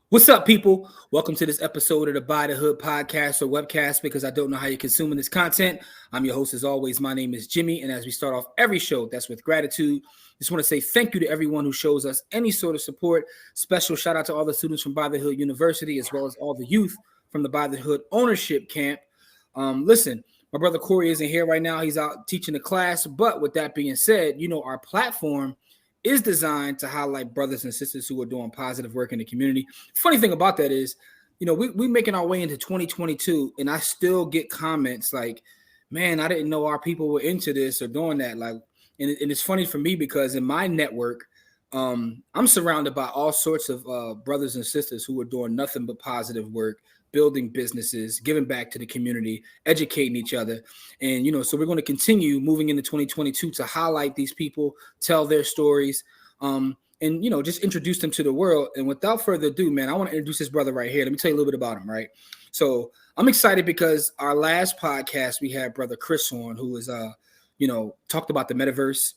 What's up, people? Welcome to this episode of the Buy the Hood podcast or webcast because I don't know how you're consuming this content. I'm your host, as always. My name is Jimmy, and as we start off every show, that's with gratitude. Just want to say thank you to everyone who shows us any sort of support. Special shout out to all the students from Buy the Hood University, as well as all the youth from the Buy the Hood ownership camp. Listen, my brother Corey isn't here right now. He's out teaching a class. But with that being said, our platform is designed to highlight brothers and sisters who are doing positive work in the community. Funny thing about that is, we making our way into 2022, and I still get comments like, man, I didn't know our people were into this or doing that. Like, and it's funny for me because in my network, I'm surrounded by all sorts of brothers and sisters who are doing nothing but positive work, building businesses, giving back to the community, educating each other. And, so we're going to continue moving into 2022 to highlight these people, tell their stories, and, just introduce them to the world. And without further ado, man, I want to introduce this brother right here. Let me tell you a little bit about him, right? So I'm excited because our last podcast, we had brother Chris on, who was, talked about the metaverse.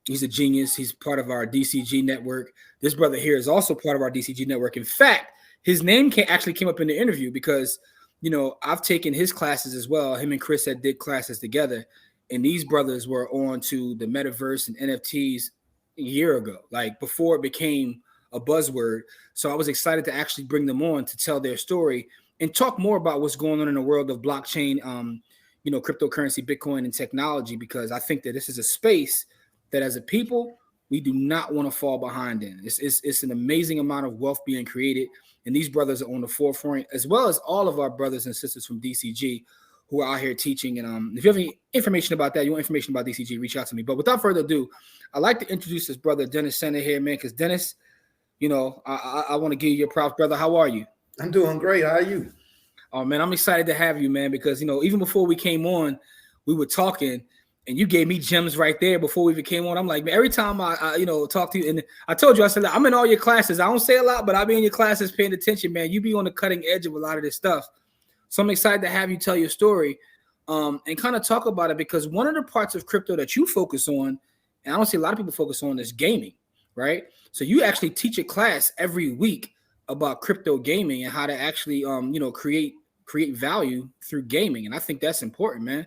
He's a genius. He's part of our DCG network. This brother here is also part of our DCG network. In fact, his name actually came up in the interview because, I've taken his classes as well. Him and Chris did classes together, and these brothers were on to the metaverse and NFTs a year ago, like before it became a buzzword. So I was excited to actually bring them on to tell their story and talk more about what's going on in the world of blockchain, cryptocurrency, Bitcoin, and technology, because I think that this is a space that as a people, we do not want to fall behind in. It's an amazing amount of wealth being created. And these brothers are on the forefront, as well as all of our brothers and sisters from DCG who are out here teaching. And if you have any information about that, you want information about DCG, reach out to me. But without further ado, I'd like to introduce this brother, Dennis Sennett here, man, because Dennis, I want to give you your props, brother. How are you? I'm doing great. How are you? Oh, man, I'm excited to have you, man, because, even before we came on, we were talking. And you gave me gems right there before we even came on. I'm like, man, every time I talk to you, and I told you, I said, I'm in all your classes. I don't say a lot, but I'll be in your classes paying attention, man. You be on the cutting edge of a lot of this stuff. So I'm excited to have you tell your story and kind of talk about it, because one of the parts of crypto that you focus on, and I don't see a lot of people focus on, is gaming, right? So you actually teach a class every week about crypto gaming and how to actually, create value through gaming. And I think that's important, man.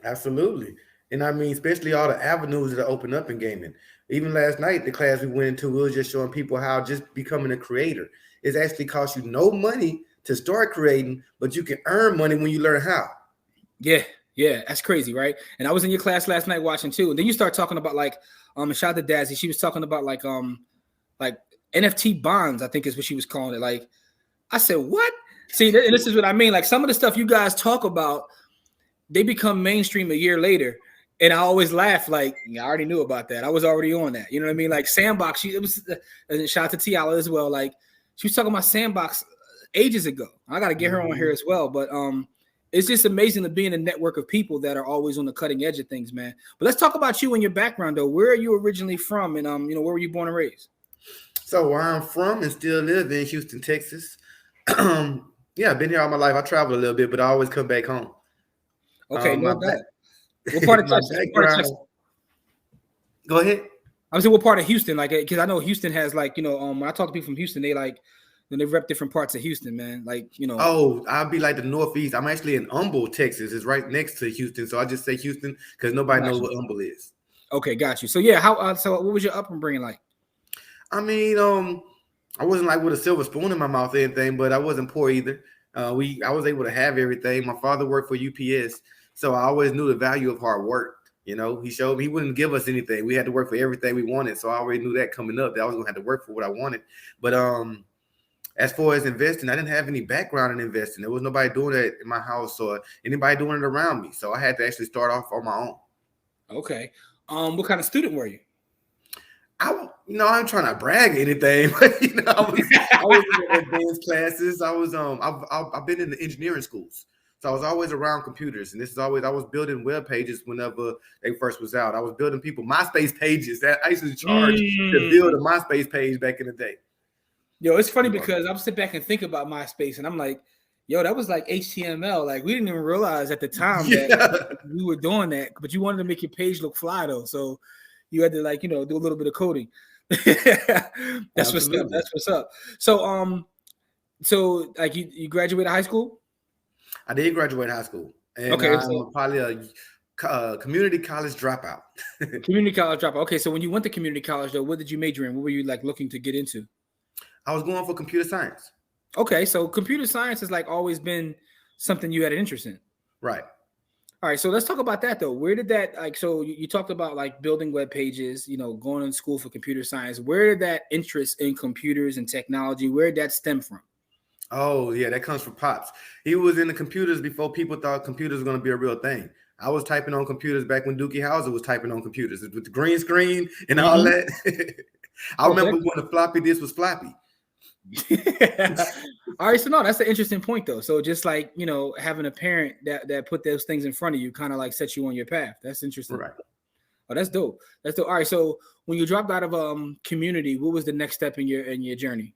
Absolutely. And I mean, especially all the avenues that are open up in gaming. Even last night, the class we went into, we were just showing people how just becoming a creator is actually costs you no money to start creating, but you can earn money when you learn how. Yeah, that's crazy, right? And I was in your class last night watching too. And then you start talking about shout out to Dazzy. She was talking about like NFT bonds, I think is what she was calling it. Like, I said, what? See, and this is what I mean. Like, some of the stuff you guys talk about, they become mainstream a year later. And I always laugh like, I already knew about that. I was already on that. You know what I mean? Like Sandbox, and shout out to Tiala as well. Like, she was talking about Sandbox ages ago. I got to get her on here as well. But it's just amazing to be in a network of people that are always on the cutting edge of things, man. But let's talk about you and your background, though. Where are you originally from? And, where were you born and raised? So where I'm from and still live in Houston, Texas. Yeah, I've been here all my life. I travel a little bit, but I always come back home. Okay, no doubt. What part of Texas? Go ahead. I was saying, what part of Houston? Like, because I know Houston has when I talk to people from Houston, they they rep different parts of Houston, man. Oh, I'll be like the Northeast. I'm actually in Humble, Texas. It's right next to Houston, so I just say Houston because nobody knows what Humble is. Okay, got you. So yeah, so what was your upbringing like? I mean, I wasn't like with a silver spoon in my mouth or anything, but I wasn't poor either. I was able to have everything. My father worked for UPS. So I always knew the value of hard work. He showed me he wouldn't give us anything. We had to work for everything we wanted. So I already knew that coming up that I was going to have to work for what I wanted. But as far as investing, I didn't have any background in investing. There was nobody doing that in my house or anybody doing it around me. So I had to actually start off on my own. Okay. What kind of student were you? I'm trying to brag or anything, but I was in advanced classes. I've been in the engineering schools. So I was always around computers, and I was building web pages whenever they first was out. I was building MySpace pages. That I used to charge to build a MySpace page back in the day. Yo, it's funny because I'm sit back and think about MySpace, and I'm like, yo, that was like HTML. Like, we didn't even realize at the time that we were doing that, but you wanted to make your page look fly though, so you had to do a little bit of coding. That's what's up. That's what's up. So like you graduated high school? I did graduate high school, and Okay, I'm so probably a community college dropout. community college dropout. Okay, so when you went to community college, though, what did you major in? What were you like looking to get into? I was going for computer science. Okay, so computer science has like always been something you had an interest in. Right. All right, so let's talk about that though. Where did that like? So you talked about like building web pages, going to school for computer science. Where did that interest in computers and technology? Where did that stem from? Oh yeah, that comes from Pops. He was in the computers before people thought computers were going to be a real thing. I was typing on computers back when Dookie Howser was typing on computers with the green screen and all that. I remember when the floppy disk was floppy. All right, so no, that's an interesting point though. So just like having a parent that put those things in front of you kind of like sets you on your path. That's interesting. Right. Oh, that's dope. That's dope. All right, so when you dropped out of community, what was the next step in your journey?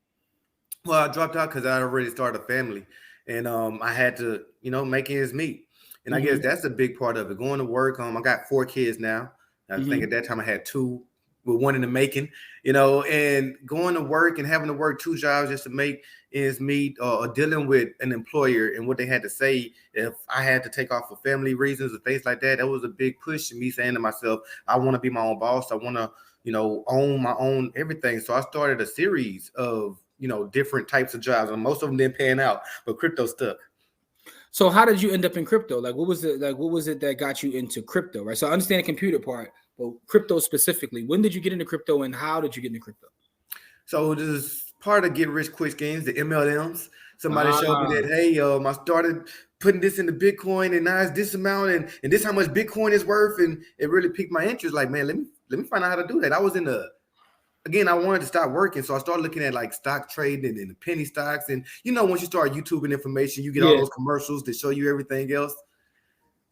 Well, I dropped out because I already started a family, and I had to make ends meet. And I guess that's a big part of it. Going to work. I got 4 kids now. I think at that time I had 2. With one in the making, and going to work and having to work 2 jobs just to make ends meet, or dealing with an employer and what they had to say if I had to take off for family reasons or things like that. That was a big push to me saying to myself, I want to be my own boss. I want to, own my own everything. So I started a series of, different types of jobs, and most of them didn't pan out, but crypto stuck. So how did you end up in crypto? Like, what was it that got you into crypto? Right. So I understand the computer part, but crypto specifically. When did you get into crypto, and how did you get into crypto? So this is part of get rich quick schemes, the MLMs. Somebody showed me that, hey, I started putting this into Bitcoin, and now it's this amount, and this how much Bitcoin is worth, and it really piqued my interest. Like, man, let me find out how to do that. I was I wanted to stop working, so I started looking at like stock trading and the penny stocks. And once you start YouTubing information, you get all those commercials that show you everything else.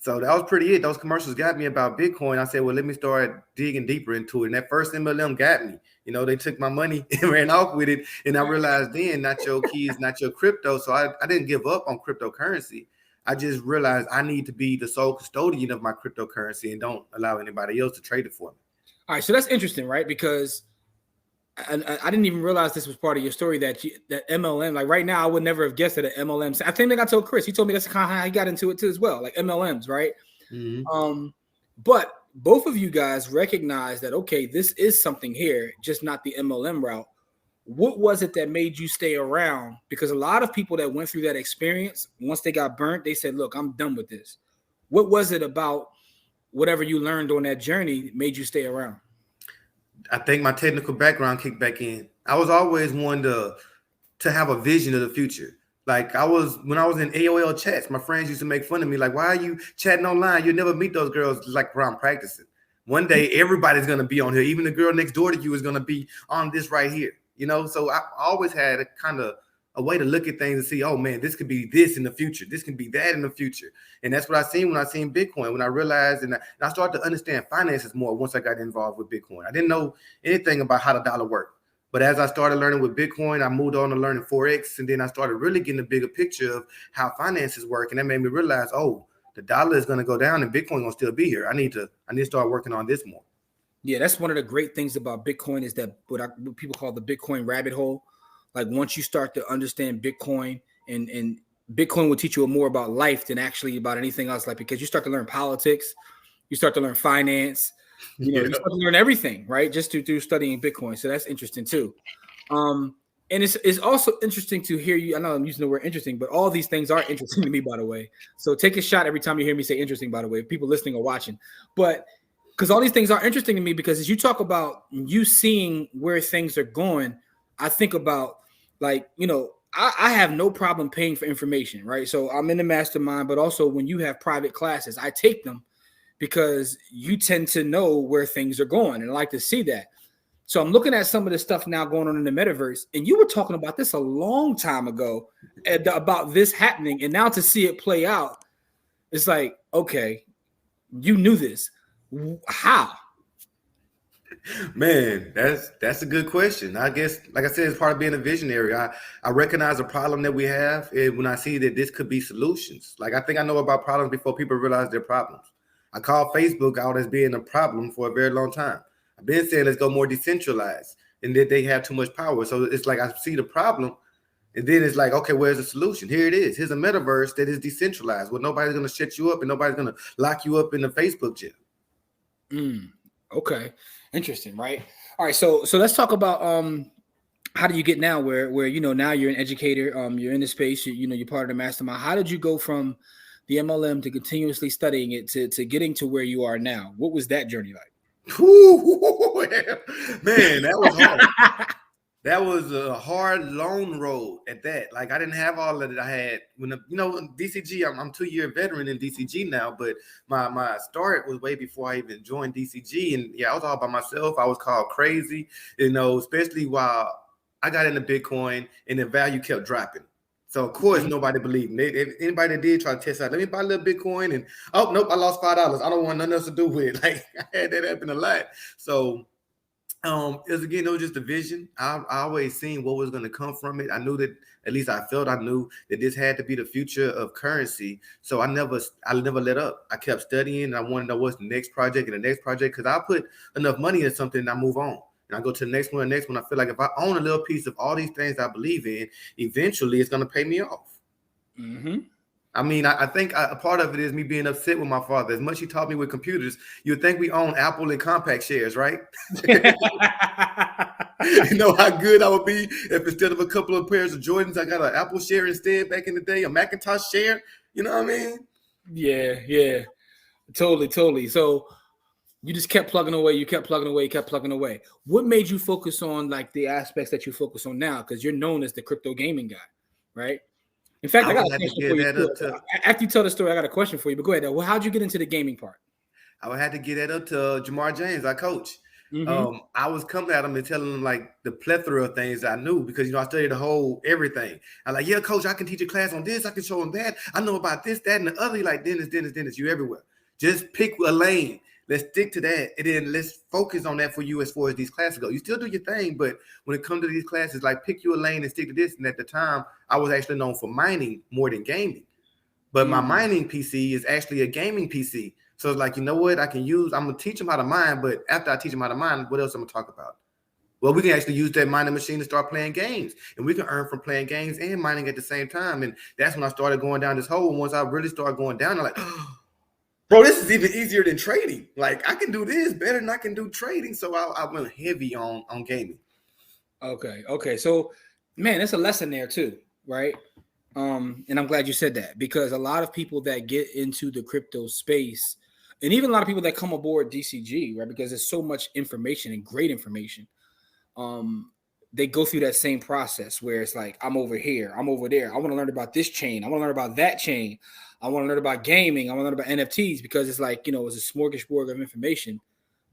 So that was pretty it. Those commercials got me about Bitcoin. I said, well, let me start digging deeper into it. And that first MLM got me. They took my money and ran off with it. And I realized then, not your keys, not your crypto. So I didn't give up on cryptocurrency. I just realized I need to be the sole custodian of my cryptocurrency and don't allow anybody else to trade it for me. All right, so that's interesting, right? Because I didn't even realize this was part of your story, that MLM, like right now, I would never have guessed that an MLM. I think I told Chris, he told me that's kind of how he got into it too as well, like MLMs, right? But both of you guys recognize that, okay, this is something here, just not the MLM route. What was it that made you stay around? Because a lot of people that went through that experience, once they got burnt, they said, look, I'm done with this. What was it about whatever you learned on that journey that made you stay around? I think my technical background kicked back in. I was always one to have a vision of the future. Like when I was in AOL chats, my friends used to make fun of me. Like, why are you chatting online? You'll never meet those girls like where I'm practicing. One day, everybody's going to be on here. Even the girl next door to you is going to be on this right here. So I always had a way to look at things and see, oh man, this could be this in the future. This can be that in the future. And that's what I seen when I seen Bitcoin, when I realized and I started to understand finances more once I got involved with Bitcoin. I didn't know anything about how the dollar worked. But as I started learning with Bitcoin, I moved on to learning Forex. And then I started really getting a bigger picture of how finances work. And that made me realize, oh, the dollar is going to go down and Bitcoin will still be here. I need to start working on this more. Yeah, that's one of the great things about Bitcoin is that what people call the Bitcoin rabbit hole. Like once you start to understand Bitcoin and Bitcoin will teach you more about life than actually about anything else. Like, because you start to learn politics, you start to learn finance, you start to learn everything, right? Just through studying Bitcoin. So that's interesting too. And it's also interesting to hear you. I know I'm using the word interesting, but all these things are interesting to me, by the way. So take a shot every time you hear me say interesting, by the way, people listening or watching. But because all these things are interesting to me, because as you talk about you seeing where things are going, I think about like, I have no problem paying for information, right? So I'm in the mastermind, but also when you have private classes, I take them because you tend to know where things are going. And I like to see that. So I'm looking at some of the stuff now going on in the metaverse. And you were talking about this a long time ago about this happening. And now to see it play out, it's like, okay, you knew this. How? Man, that's a good question. I guess, like I said, it's part of being a visionary. I recognize a problem that we have when I see that this could be solutions. Like I think I know about problems before people realize they're problems. I call Facebook out as being a problem for a very long time. I've been saying let's go more decentralized. and that they have too much power. So it's like I see the problem, and then it's like, okay, where's the solution? Here it is. Here's a metaverse that is decentralized, where nobody's going to shut you up and nobody's going to lock you up in the Facebook jail. Okay, interesting, right? All right, so let's talk about how do you get now where now you're an educator, you're in the space, you're part of the mastermind. How did you go from the MLM to continuously studying it to getting to where you are now? What was that journey like? Ooh, man, that was hard. That was a hard, long road at that. Like, I didn't have all of it. I had when DCG. I'm 2-year veteran in DCG now, but my start was way before I even joined DCG. And yeah, I was all by myself. I was called crazy, especially while I got into Bitcoin and the value kept dropping. So of course nobody believed me. If anybody that did try to test out, let me buy a little Bitcoin, and oh nope, I lost $5. I don't want nothing else to do with it. Like, I had that happen a lot. So it was just a vision. I always seen what was going to come from it. I knew that, at least I knew that this had to be the future of currency. So I never let up. I kept studying, and I wanted to know what's the next project and the next project, because I put enough money in something and I move on. And I go to the next one. I feel like if I own a little piece of all these things I believe in, eventually it's going to pay me off. I mean, I think a part of it is me being upset with my father. As much as he taught me with computers, you'd think we own Apple and Compaq shares, right? You know how good I would be if instead of a couple of pairs of Jordans, I got an Apple share instead back in the day, a Macintosh share. You know what I mean? Yeah. Totally. So you just kept plugging away. You kept plugging away. What made you focus on like the aspects that you focus on now? Because you're known as the crypto gaming guy, right? In fact, I got a question for you too. After you tell the story, I got a question for you. But go ahead. Well, how'd you get into the gaming part? I would have to get that up to Jamar James, our coach. I was coming at him and telling him like the plethora of things I knew, because I studied the whole everything. I'm like, yeah, coach, I can teach a class on this. I can show him that. I know about this, that, and the other. You're like, Dennis, you everywhere. Just pick a lane. Let's stick to that, and then let's focus on that for you as far as these classes go. You still do your thing, but when it comes to these classes, like pick you a lane and stick to this. And at the time, I was actually known for mining more than gaming. But my mining PC is actually a gaming PC. So it's like, you know what? I'm going to teach them how to mine, but after I teach them how to mine, what else I'm going to talk about? Well, we can actually use that mining machine to start playing games, and we can earn from playing games and mining at the same time. And that's when I started going down this hole. And once I really started going down, I'm like, bro, this is even easier than trading. Like, I can do this better than I can do trading. So I went heavy on gaming. Okay. So, man, that's a lesson there too, right? And I'm glad you said that, because a lot of people that get into the crypto space, and even a lot of people that come aboard DCG, right, because there's so much information and great information, they go through that same process where it's like, I'm over here, I'm over there. I want to learn about this chain. I want to learn about that chain. I want to learn about gaming. I want to learn about NFTs, because it's like, it's a smorgasbord of information.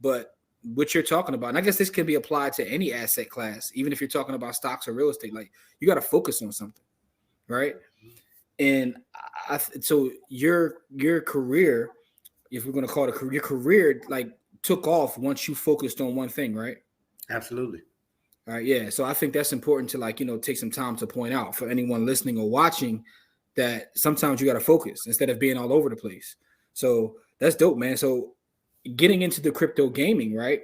But what you're talking about, and I guess this can be applied to any asset class, even if you're talking about stocks or real estate, like you got to focus on something, right? And so your career, if we're going to call it a career, your career like took off once you focused on one thing, right? Absolutely. All right. Yeah. So I think that's important to take some time to point out for anyone listening or watching, that sometimes you got to focus instead of being all over the place. So that's dope, man. So getting into the crypto gaming, right?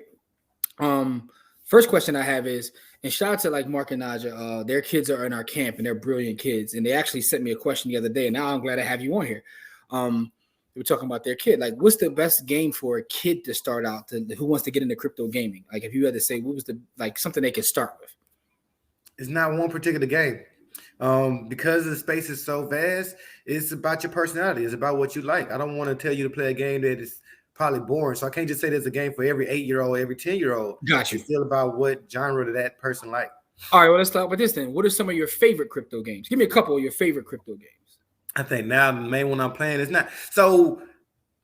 First question I have is, and shout out to like Mark and Naja, their kids are in our camp and they're brilliant kids. And they actually sent me a question the other day, and now I'm glad I have you on here. They were talking about their kid. Like, what's the best game for a kid to start out who wants to get into crypto gaming? Like, if you had to say, what was something they could start with? It's not one particular game. Because the space is so vast, it's about your personality. It's about what you like. I don't want to tell you to play a game that is probably boring. So I can't just say there's a game for every 8-year-old, every 10-year-old. Got you. It's still about what genre that person like. All right, well, let's start with this then. What are some of your favorite crypto games? Give me a couple of your favorite crypto games. I think now the main one I'm playing is not. So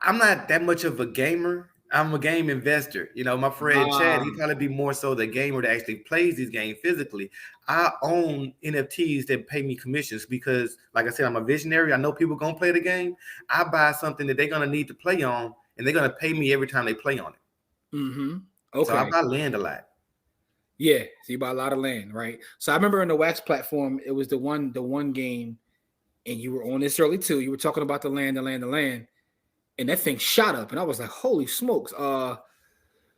I'm not that much of a gamer. I'm a game investor. My friend Chad, he'd probably be more so the gamer that actually plays these games physically. I own NFTs that pay me commissions because, like I said, I'm a visionary. I know people going to play the game. I buy something that they're going to need to play on, and they're going to pay me every time they play on it. Okay. So I buy land a lot. Yeah, so you buy a lot of land, right? So I remember in the Wax platform, it was the one game, and you were on this early too. You were talking about the land, and that thing shot up, and I was like, holy smokes.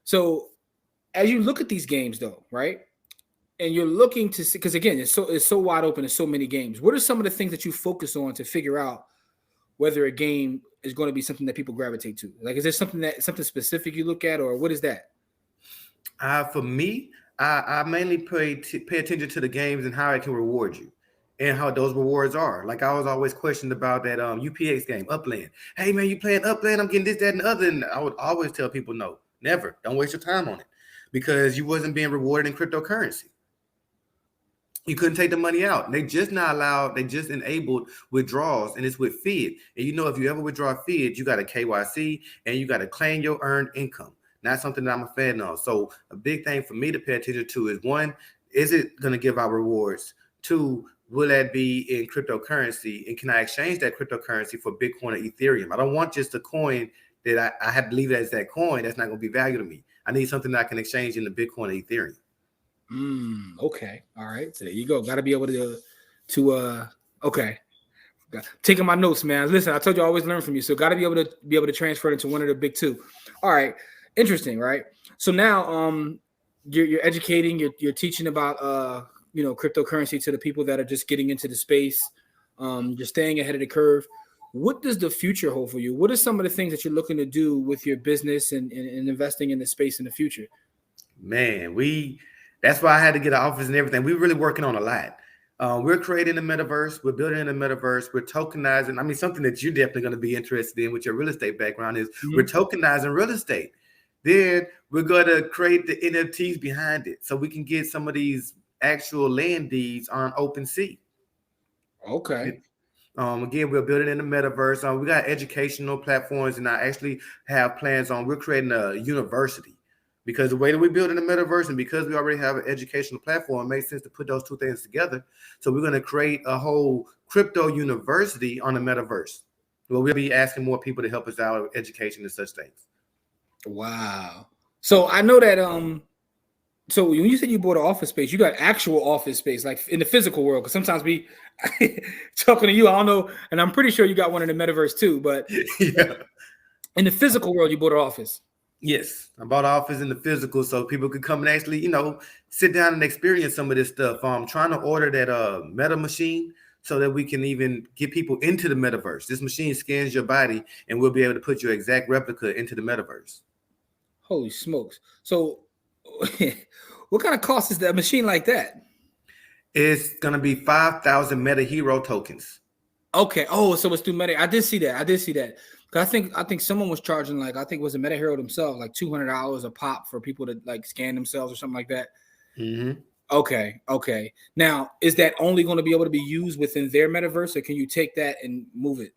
So as you look at these games though, right? and you're looking to see, because again, it's so wide open. There's so many games. What are some of the things that you focus on to figure out whether a game is going to be something that people gravitate to? Like, is there something specific you look at, or what is that? For me, I mainly pay attention to the games and how it can reward you and how those rewards are. Like I was always questioned about that UPX game, Upland. Hey man, you playing Upland? I'm getting this, that, and the other. And I would always tell people, no, never. Don't waste your time on it because you wasn't being rewarded in cryptocurrency. You couldn't take the money out. They just not allowed, they just enabled withdrawals, and it's with FID. And you know, if you ever withdraw FID, you got to KYC and you got to claim your earned income. Not something that I'm a fan of. So a big thing for me to pay attention to is, one, is it going to give out rewards? Two, will that be in cryptocurrency? And can I exchange that cryptocurrency for Bitcoin or Ethereum? I don't want just a coin that I have to leave it as that coin. That's not going to be value to me. I need something that I can exchange into Bitcoin or Ethereum. Okay. All right. So there you go. Got to be able to okay. Taking my notes, man. Listen, I told you I always learn from you. So got to be able to transfer it into one of the big two. All right. Interesting, right? So now you're educating, you're teaching about cryptocurrency to the people that are just getting into the space. You're staying ahead of the curve. What does the future hold for you? What are some of the things that you're looking to do with your business and investing in the space in the future? Man, that's why I had to get an office and everything. We're really working on a lot. We're creating a metaverse. We're building a metaverse. We're tokenizing. I mean, something that you're definitely going to be interested in with your real estate background is we're tokenizing real estate. Then we're going to create the NFTs behind it so we can get some of these actual land deeds on OpenSea. Okay. Again, we're building in the metaverse. We got educational platforms, and I actually have plans on we're creating a university. Because the way that we build in the metaverse and because we already have an educational platform, it makes sense to put those two things together. So we're going to create a whole crypto university on the metaverse where we'll be asking more people to help us out with education and such things. Wow. So I know that so when you said you bought an office space, you got actual office space, like in the physical world. Because sometimes we talking to you, I don't know, and I'm pretty sure you got one in the metaverse too. But yeah, in the physical world, you bought an office. Yes, I bought an office in the physical so people could come and actually, sit down and experience some of this stuff. I'm trying to order that meta machine so that we can even get people into the metaverse. This machine scans your body and we'll be able to put your exact replica into the metaverse. Holy smokes. So what kind of cost is that machine like that? It's going to be 5,000 Meta Hero tokens. Okay. Oh, so it's through Meta. I did see that. I think someone was charging was a Meta Hero themselves like $200 a pop for people to like scan themselves or something like that. Mm-hmm. Okay. Now, is that only going to be able to be used within their metaverse, or can you take that and move it?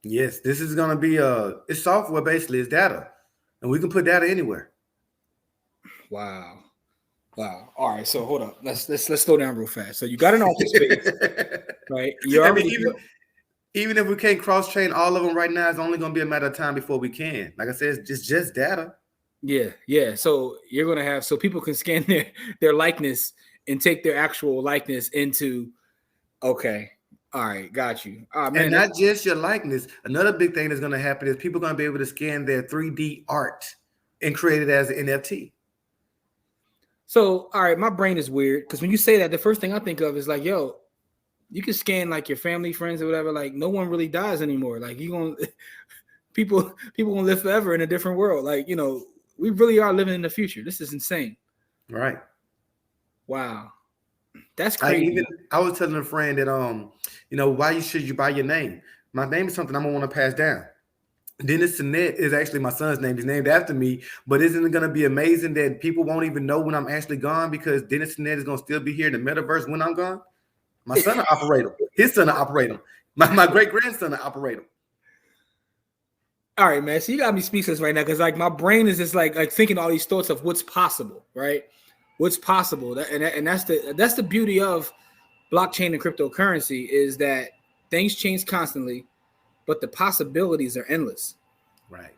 Yes, this is going to be it's software basically. It's data, and we can put data anywhere. Wow. All right. So hold up. Let's slow down real fast. So you got an office space, right? Even if we can't cross-train all of them right now, it's only going to be a matter of time before we can. Like I said, it's just data. Yeah. So you're going to have, so people can scan their likeness and take their actual likeness into, okay. All right. Got you. Man, and not just your likeness. Another big thing that's going to happen is people are going to be able to scan their 3D art and create it as an NFT. So, all right, my brain is weird because when you say that, the first thing I think of is like, yo, you can scan like your family, friends, or whatever. Like, no one really dies anymore. Like, people gonna live forever in a different world. Like, we really are living in the future. This is insane. Right. Wow, that's crazy. I was telling a friend that why should you buy your name? My name is something I'm gonna want to pass down. Dennis Sennett is actually my son's name. He's named after me, but isn't it going to be amazing that people won't even know when I'm actually gone because Dennis Sennett is going to still be here in the metaverse when I'm gone? My son will operate him. His son will operate him. My great-grandson will operate him. All right, man. So you got me speechless right now because like my brain is just like thinking all these thoughts of what's possible, right? What's possible. And that's the beauty of blockchain and cryptocurrency is that things change constantly, but the possibilities are endless. Right.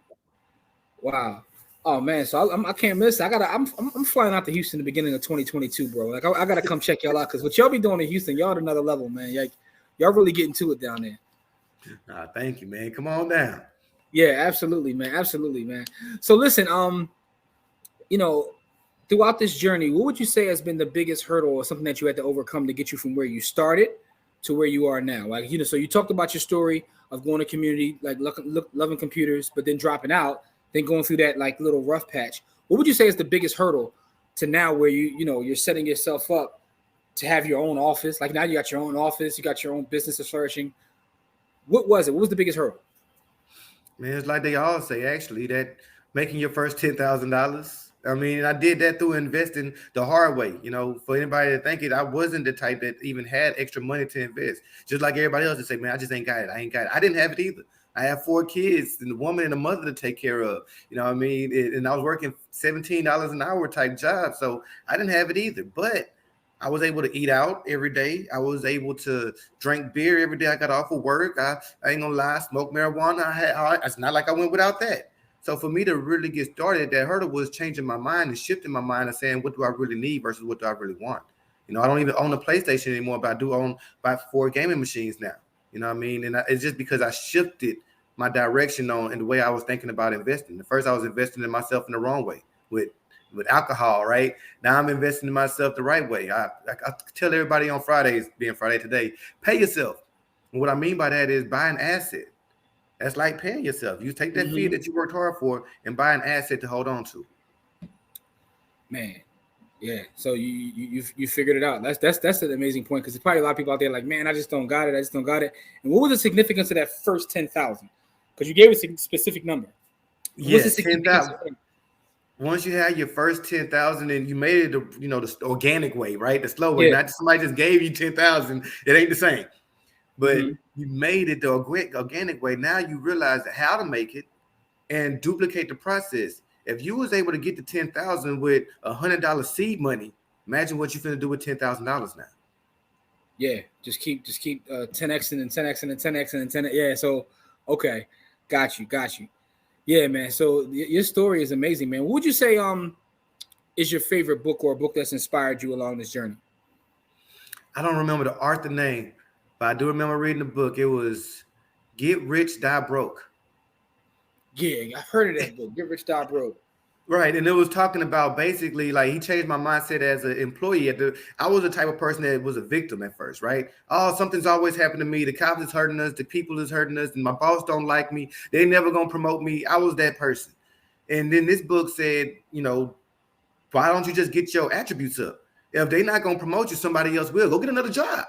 Wow. Oh man. So I can't miss. I'm flying out to Houston the beginning of 2022, bro. Like I gotta come check y'all out because what y'all be doing in Houston, y'all at another level, man. Like y'all really getting to it down there. Thank you, man. Come on down. Yeah, absolutely, man. So listen, the throughout this journey, what would you say has been the biggest hurdle or something that you had to overcome to get you from where you started to where you are now? Like, so you talked about your story of going to community, like loving computers, but then dropping out, then going through that like little rough patch. What would you say is the biggest hurdle to now where you're setting yourself up to have your own office? Like now you got your own office, you got your own business is flourishing. What was it? What was the biggest hurdle? Man, it's like they all say, actually, that making your first $10,000. I mean, I did that through investing the hard way. For anybody to think it, I wasn't the type that even had extra money to invest. Just like everybody else to say, man, I just ain't got it. I ain't got it. I didn't have it either. I have 4 kids and a woman and a mother to take care of. You know what I mean? And I was working $17 an hour type job. So I didn't have it either. But I was able to eat out every day. I was able to drink beer every day I got off of work. I ain't gonna lie, smoke marijuana. It's not like I went without that. So for me to really get started, that hurdle was changing my mind and shifting my mind and saying, what do I really need versus what do I really want? I don't even own a PlayStation anymore, but I do own about 4 gaming machines now. You know what I mean? And it's just because I shifted my direction and the way I was thinking about investing. At first, I was investing in myself in the wrong way with alcohol, right? Now I'm investing in myself the right way. I tell everybody on Fridays, being Friday today, pay yourself. And what I mean by that is buy an asset. That's like paying yourself. You take that fee that you worked hard for and buy an asset to hold on to. Man, yeah. So you figured it out. That's an amazing point, because there's probably a lot of people out there like, man, I just don't got it. And what was the significance of that first 10,000? Because you gave a specific number. Yes, 10,000. Once you had your first 10,000 and you made it the organic way, right? The slow way. Not somebody just gave you 10,000. It ain't the same. But you made it the organic way. Now you realize how to make it and duplicate the process. If you was able to get to 10,000 with $100 seed money, imagine what you're going to do with $10,000 now. Yeah, just keep 10x and 10x and 10x and 10. Yeah, so okay, got you. Yeah, man. So your story is amazing, man. What would you say is your favorite book or a book that's inspired you along this journey? I don't remember the author name, but I do remember reading the book. It was Get Rich, Die Broke. Yeah, I've heard of that book, Get Rich, Die Broke. Right, and it was talking about basically like he changed my mindset as an employee. I was the type of person that was a victim at first, right? Oh, something's always happened to me. The cops is hurting us, the people is hurting us, and my boss don't like me. They never gonna promote me. I was that person. And then this book said, why don't you just get your attributes up? If they're not gonna promote you, somebody else will. Go get another job.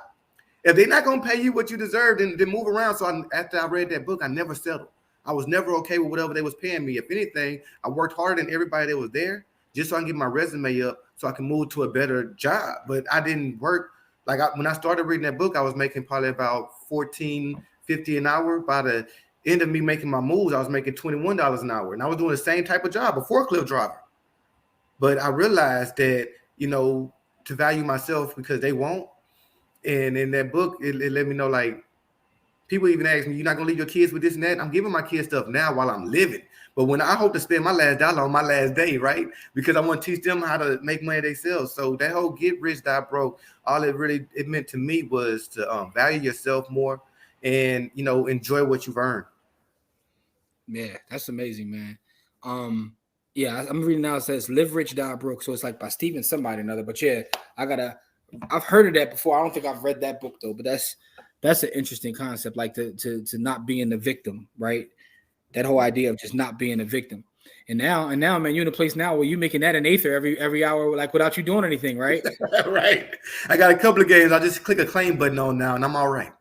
If they're not gonna pay you what you deserve, then move around. So after I read that book, I never settled. I was never okay with whatever they was paying me. If anything, I worked harder than everybody that was there just so I can get my resume up so I can move to a better job. But I didn't work. When I started reading that book, I was making probably about $14.50 an hour. By the end of me making my moves, I was making $21 an hour. And I was doing the same type of job, a forklift driver. But I realized that, to value myself because they won't. And in that book, it let me know, like, people even ask me, you're not going to leave your kids with this and that? I'm giving my kids stuff now while I'm living. But when I hope to spend my last dollar on my last day, right? Because I want to teach them how to make money themselves. So that whole Get Rich, Die Broke, all it meant to me was to value yourself more and, enjoy what you've earned. Yeah, that's amazing, man. Yeah, I'm reading now. It says Live Rich, Die Broke. So it's like by Stephen somebody or another. But yeah, I've heard of that before. I don't think I've read that book though, but that's an interesting concept, like to not being the victim, right? That whole idea of just not being a victim. And now, man, you're in a place now where you're making that an eighth every hour, like without you doing anything, right? Right. I got a couple of games. I'll just click a claim button on now, and I'm all right.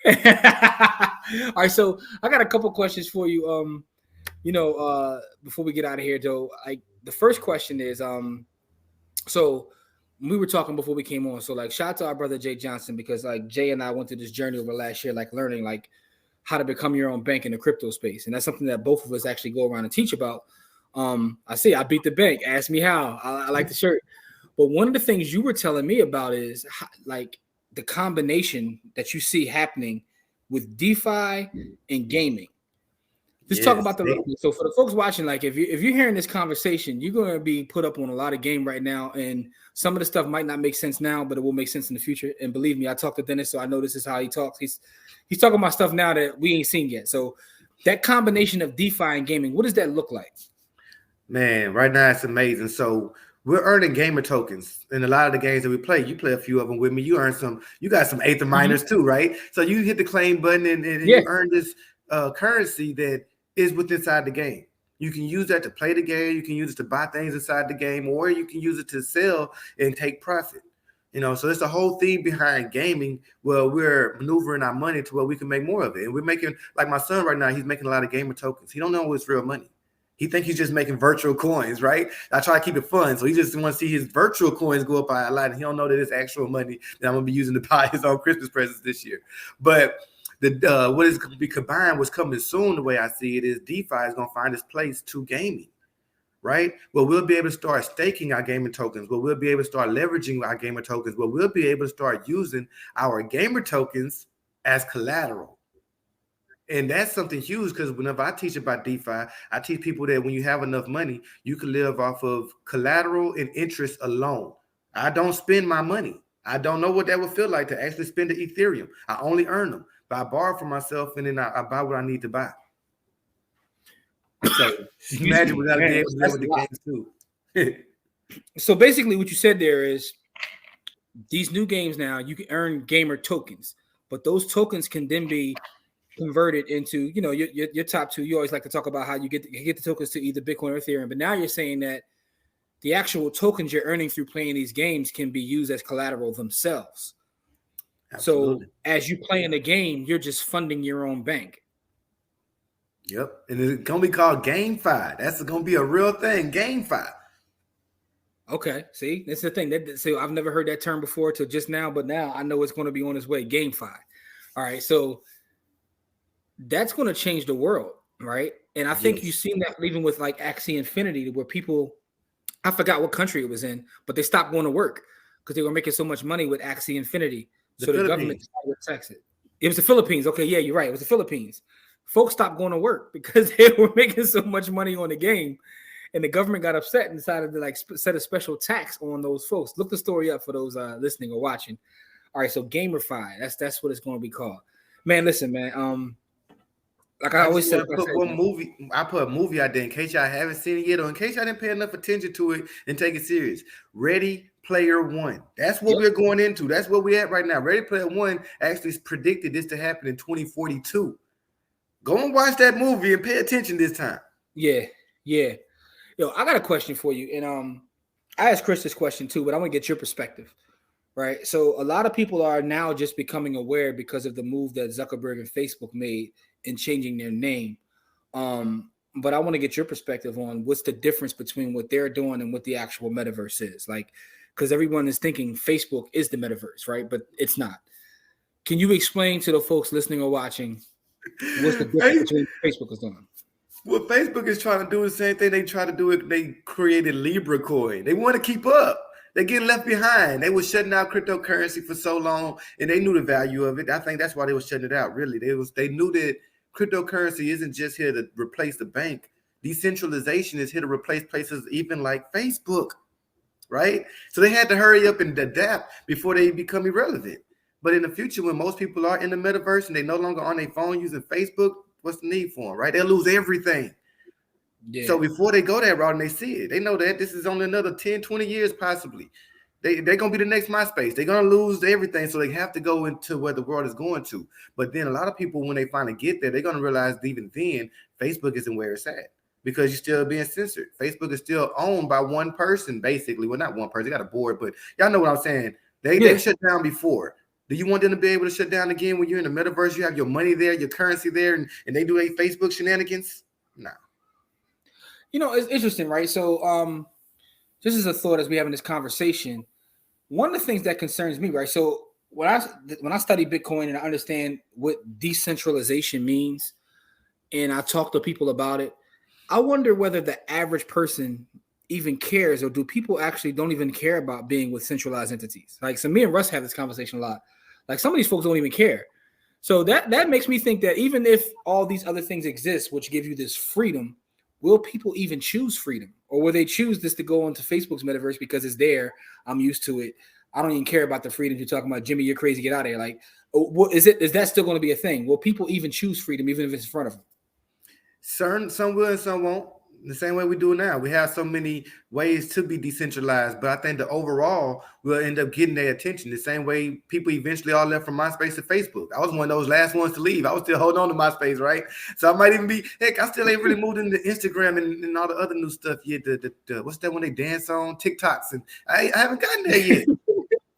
All right, so I got a couple questions for you. Before we get out of here, though, the first question is, so we were talking before we came on. So like, shout out to our brother Jay Johnson, because like Jay and I went through this journey over last year, like learning like how to become your own bank in the crypto space, and that's something that both of us actually go around and teach about. I beat the bank. Ask me how. I like the shirt. But one of the things you were telling me about is like the combination that you see happening with DeFi and gaming. Let's talk about so for the folks watching, like if you're hearing this conversation, you're going to be put up on a lot of game right now, and some of the stuff might not make sense now, but it will make sense in the future. And believe me, I talked to Dennis, so I know this is how he talks. He's talking about stuff now that we ain't seen yet. So that combination of DeFi and gaming, what does that look like? Man, right now it's amazing. So we're earning gamer tokens in a lot of the games that we play. You play a few of them with me. You earn some. You got some Aether miners too, right? So you hit the claim button and you earn this currency that is within inside the game. You can use that to play the game. You can use it to buy things inside the game, or you can use it to sell and take profit. You know, so it's the whole thing behind gaming. Well, we're maneuvering our money to where we can make more of it, and we're making, like my son right now, he's making a lot of gamer tokens. He don't know it's real money. He thinks he's just making virtual coins, right? I try to keep it fun, so he just wants to see his virtual coins go up by a lot, and he don't know that it's actual money that I'm gonna be using to buy his own Christmas presents this year. But the what is going to be combined, what's coming soon, the way I see it, is DeFi is going to find its place to gaming, right? Well, we'll be able to start staking our gaming tokens. Well, we'll be able to start leveraging our gamer tokens. Well, we'll be able to start using our gamer tokens as collateral. And that's something huge, because whenever I teach about DeFi, I teach people that when you have enough money, you can live off of collateral and interest alone. I don't spend my money. I don't know what that would feel like to actually spend the Ethereum. I only earn them. But I borrow for myself, and then I buy what I need to buy. So imagine we got to be able to live with the games too. So basically what you said there is these new games now, you can earn gamer tokens, but those tokens can then be converted into, you know, your top two. You always like to talk about how you get the tokens to either Bitcoin or Ethereum, but now you're saying that the actual tokens you're earning through playing these games can be used as collateral themselves. Absolutely. So as you play in the game, you're just funding your own bank. Yep. And it's going to be called GameFi. That's going to be a real thing, GameFi. Okay. See, that's the thing. So I've never heard that term before till just now, but now I know it's going to be on its way, GameFi. All right. So that's going to change the world, right? And I think you've seen that even with like Axie Infinity, where people, I forgot what country it was in, but they stopped going to work because they were making so much money with Axie Infinity. So the government decided to tax it. It was the Philippines. Okay, yeah, you're right. It was the Philippines. Folks stopped going to work because they were making so much money on the game, and the government got upset and decided to like set a special tax on those folks. Look the story up for those listening or watching. All right, so GamerFi. That's what it's going to be called. Man, listen, man. Like I always said, I put a movie out there in case y'all haven't seen it yet, or in case y'all didn't pay enough attention to it and take it serious. Ready Player One. That's what we're going into. That's where we're at right now. Ready Player One actually predicted this to happen in 2042. Go and watch that movie and pay attention this time. Yeah. Yo, I got a question for you. And I asked Chris this question too, but I want to get your perspective. Right. So a lot of people are now just becoming aware because of the move that Zuckerberg and Facebook made in changing their name. But I want to get your perspective on what's the difference between what they're doing and what the actual metaverse is. Like, because everyone is thinking Facebook is the metaverse, right? But it's not. Can you explain to the folks listening or watching what's the difference between what Facebook is doing? What Facebook is trying to do is the same thing they try to do. It. They created Libra coin. They want to keep up. They're getting left behind. They were shutting down cryptocurrency for so long, and they knew the value of it. I think that's why they were shutting it out. Really, they knew that cryptocurrency isn't just here to replace the bank. Decentralization is here to replace places even like Facebook, right? So they had to hurry up and adapt before they become irrelevant. But in the future, when most people are in the metaverse and they no longer on their phone using Facebook, what's the need for them, right? They'll lose everything. Yeah. So before they go that route and they see it, they know that this is only another 10, 20 years possibly. They're going to be the next MySpace. They're going to lose everything, so they have to go into where the world is going to. But then a lot of people, when they finally get there, they're going to realize that even then, Facebook isn't where it's at because you're still being censored. Facebook is still owned by one person, basically. Well, not one person. They got a board, but y'all know what I'm saying. They shut down before. Do you want them to be able to shut down again when you're in the metaverse? You have your money there, your currency there, and they do a Facebook shenanigans? No. You know, it's interesting, right? So just as a thought as we're having this conversation, one of the things that concerns me, right? So when I study Bitcoin and I understand what decentralization means, and I talk to people about it, I wonder whether the average person even cares, or do people actually don't even care about being with centralized entities? Like, so me and Russ have this conversation a lot. Like, some of these folks don't even care. So that makes me think that even if all these other things exist, which give you this freedom, will people even choose freedom? Or will they choose this to go into Facebook's metaverse because it's there? I'm used to it. I don't even care about the freedom you're talking about. Jimmy, you're crazy. Get out of here. Like, is that still going to be a thing? Will people even choose freedom even if it's in front of them? Some will and some won't. The same way we do now. We have so many ways to be decentralized, but I think the overall will end up getting their attention. The same way people eventually all left from MySpace to Facebook. I was one of those last ones to leave. I was still holding on to MySpace, right? So I might even be, heck, I still ain't really moved into Instagram and all the other new stuff yet. The what's that when they dance on TikToks? And I haven't gotten there yet.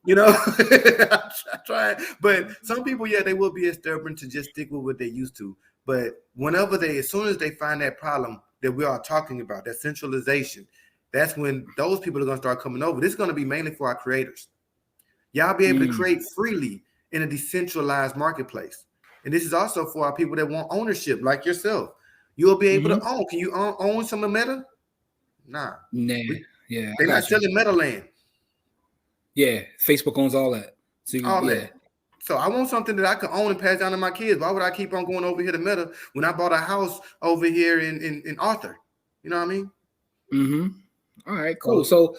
You know, I try, but some people, yeah, they will be stubborn to just stick with what they used to. But whenever as soon as they find that problem that we are talking about, that centralization, that's when those people are going to start coming over. This is going to be mainly for our creators. Y'all be able to create freely in a decentralized marketplace. And this is also for our people that want ownership, like yourself. You'll be able to own. Can you own some of Meta? Nah. Yeah. They're not selling Meta land. Yeah, Facebook owns all that. So that. So I want something that I can own and pass down to my kids. Why would I keep on going over here to Meta when I bought a house over here in Arthur? You know what I mean? Mm-hmm. All right, cool. So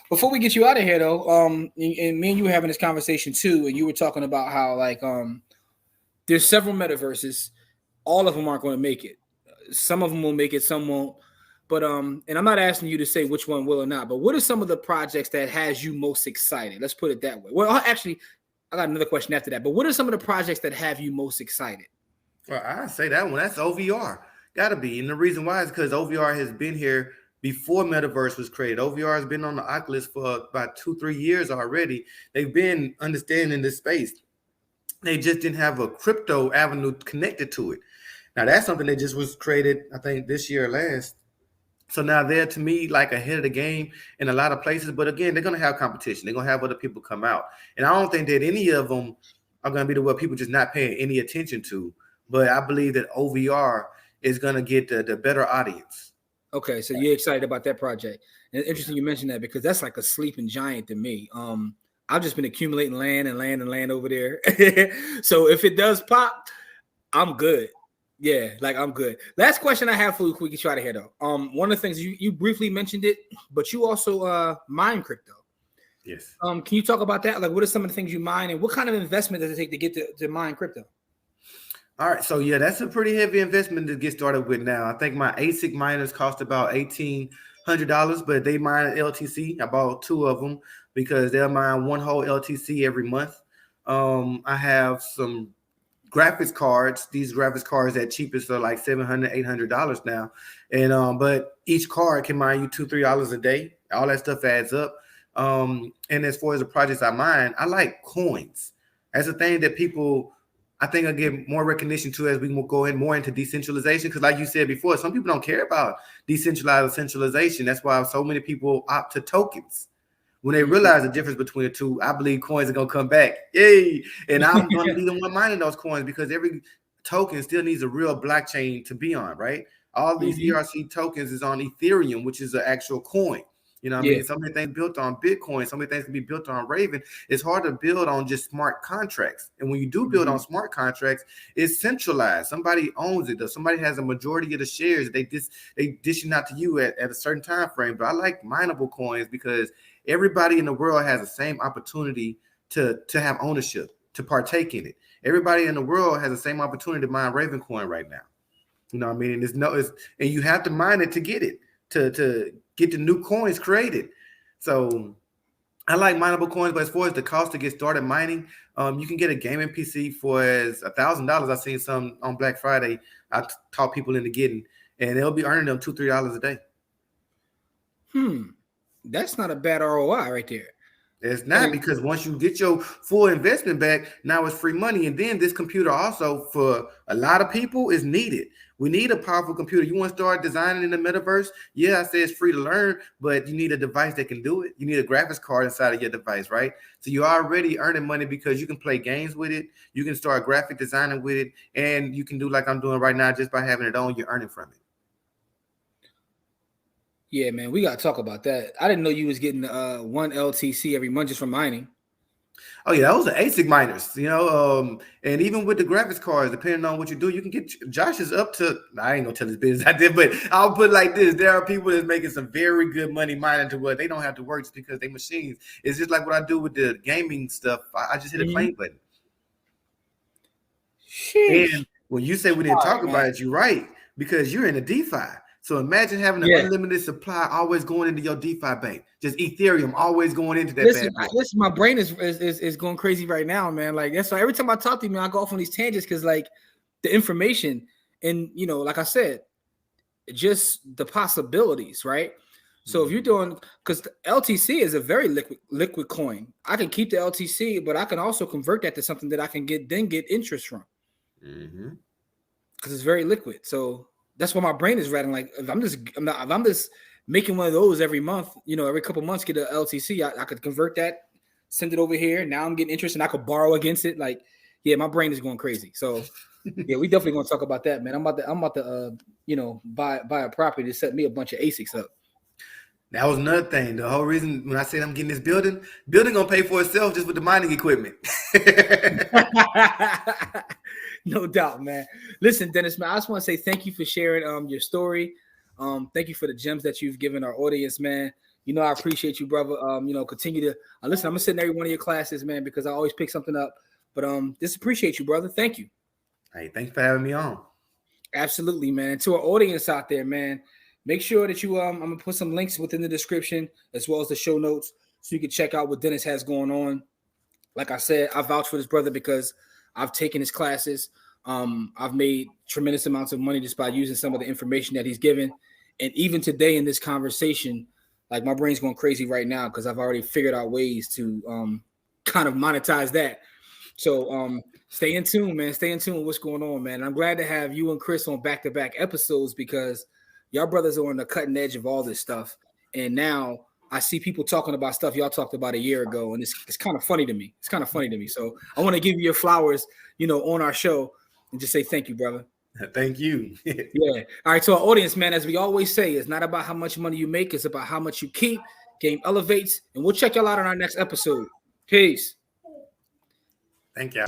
before we get you out of here, though, and me and you were having this conversation too, and you were talking about how like there's several metaverses. All of them aren't going to make it. Some of them will make it, some won't. But and I'm not asking you to say which one will or not, but what are some of the projects that has you most excited? Let's put it that way. Well, actually, I got another question after that. But what are some of the projects that have you most excited? Well, I say that one. That's OVR. Gotta be. And the reason why is because OVR has been here before Metaverse was created. OVR has been on the Oculus for about 2-3 years already. They've been understanding this space. They just didn't have a crypto avenue connected to it. Now that's something that just was created, I think, this year or last. So now they're, to me, like ahead of the game in a lot of places. But again, they're going to have competition. They're going to have other people come out. And I don't think that any of them are going to be the way people just not paying any attention to. But I believe that OVR is going to get the better audience. Okay, so you're excited about that project. And interesting you mentioned that because that's like a sleeping giant to me. I've just been accumulating land over there. So if it does pop, I'm good. Yeah, like I'm good. Last question I have for you before we get you out of here, though. One of the things you briefly mentioned it, but you also mine crypto. Yes. Can you talk about that? Like, what are some of the things you mine, and what kind of investment does it take to get to mine crypto? All right, so yeah, that's a pretty heavy investment to get started with now. I think my ASIC miners cost about $1,800, but they mine LTC. I bought 2 of them because they'll mine one whole LTC every month. I have some graphics cards. These graphics cards at cheapest are like $700, $800 now. And but each card can mine you $2-3 a day. All that stuff adds up. And as far as the projects I mine, I like coins. That's a thing that people, I think, I get more recognition to as we will go in more into decentralization. Because like you said before, some people don't care about decentralized centralization. That's why so many people opt to tokens. When they realize the difference between the two, I believe coins are going to come back. Yay. And I'm going to be the one mining those coins because every token still needs a real blockchain to be on, right? All these ERC tokens is on Ethereum, which is an actual coin. You know what I mean? So many things built on Bitcoin, so many things can be built on Raven. It's hard to build on just smart contracts. And when you do build on smart contracts, it's centralized. Somebody owns it. Though. Somebody has a majority of the shares. They dishing out to you at a certain time frame. But I like mineable coins because everybody in the world has the same opportunity to have ownership, to partake in it. Everybody in the world has the same opportunity to mine Raven coin right now. You know what I mean? And and you have to mine it to get it, to get the new coins created. So I like mineable coins, but as far as the cost to get started mining, you can get a gaming PC for as $1,000. I've seen some on Black Friday. I taught people into getting, and they'll be earning them $2-3 a day. That's not a bad ROI right there. It's not, because once you get your full investment back, now it's free money. And then this computer also, for a lot of people, is needed. We need a powerful computer. You want to start designing in the metaverse? Yeah, I say it's free to learn, but you need a device that can do it. You need a graphics card inside of your device, right? So you're already earning money because you can play games with it. You can start graphic designing with it. And you can do like I'm doing right now, just by having it on, you're earning from it. Yeah, man, we got to talk about that. I didn't know you was getting one LTC every month just from mining. Oh, yeah, those are ASIC miners, you know, and even with the graphics cards, depending on what you do, you can get Josh is up to, I ain't going to tell his business I did, but I'll put it like this. There are people that's making some very good money mining to where they don't have to work just because they machines. It's just like what I do with the gaming stuff. I just hit a play button. Sheesh. And when you say we didn't talk about it, you're right, because you're in a DeFi. So imagine having an unlimited supply always going into your DeFi bank. Just Ethereum always going into that. Listen, my brain is going crazy right now, man. Like that's why every time I talk to you, man, I go off on these tangents because like the information and like I said, just the possibilities, right? So if you're doing, because LTC is a very liquid coin, I can keep the LTC, but I can also convert that to something that I can get interest from, because it's very liquid. So that's why my brain is rattling. Like if I'm just making one of those every month, every couple months, get an LTC, I could convert that, send it over here. Now I'm getting interest, and I could borrow against it. Like, yeah, my brain is going crazy. So yeah, we definitely gonna talk about that, man. I'm about to buy a property to set me a bunch of ASICs up. That was another thing. The whole reason when I said I'm getting this building gonna pay for itself just with the mining equipment. No doubt, man. Listen, Dennis, man, I just want to say thank you for sharing your story. Thank you for the gems that you've given our audience, man. I appreciate you, brother. Continue to listen. I'm gonna sit in every one of your classes, man, because I always pick something up. But just appreciate you, brother. Thank you. Hey, thanks for having me on. Absolutely, man. And to our audience out there, man, make sure that you I'm gonna put some links within the description as well as the show notes so you can check out what Dennis has going on. Like I said, I vouch for this brother because I've taken his classes. I've made tremendous amounts of money just by using some of the information that he's given. And even today in this conversation, like my brain's going crazy right now because I've already figured out ways to kind of monetize that. So stay in tune, man. Stay in tune with what's going on, man. I'm glad to have you and Chris on back-to-back episodes because y'all brothers are on the cutting edge of all this stuff. And now I see people talking about stuff y'all talked about a year ago. And it's kind of funny to me. It's kind of funny to me. So I want to give you your flowers, on our show and just say thank you, brother. Thank you. Yeah. All right. To our audience, man, as we always say, it's not about how much money you make. It's about how much you keep. Game elevates. And we'll check y'all out on our next episode. Peace. Thank you.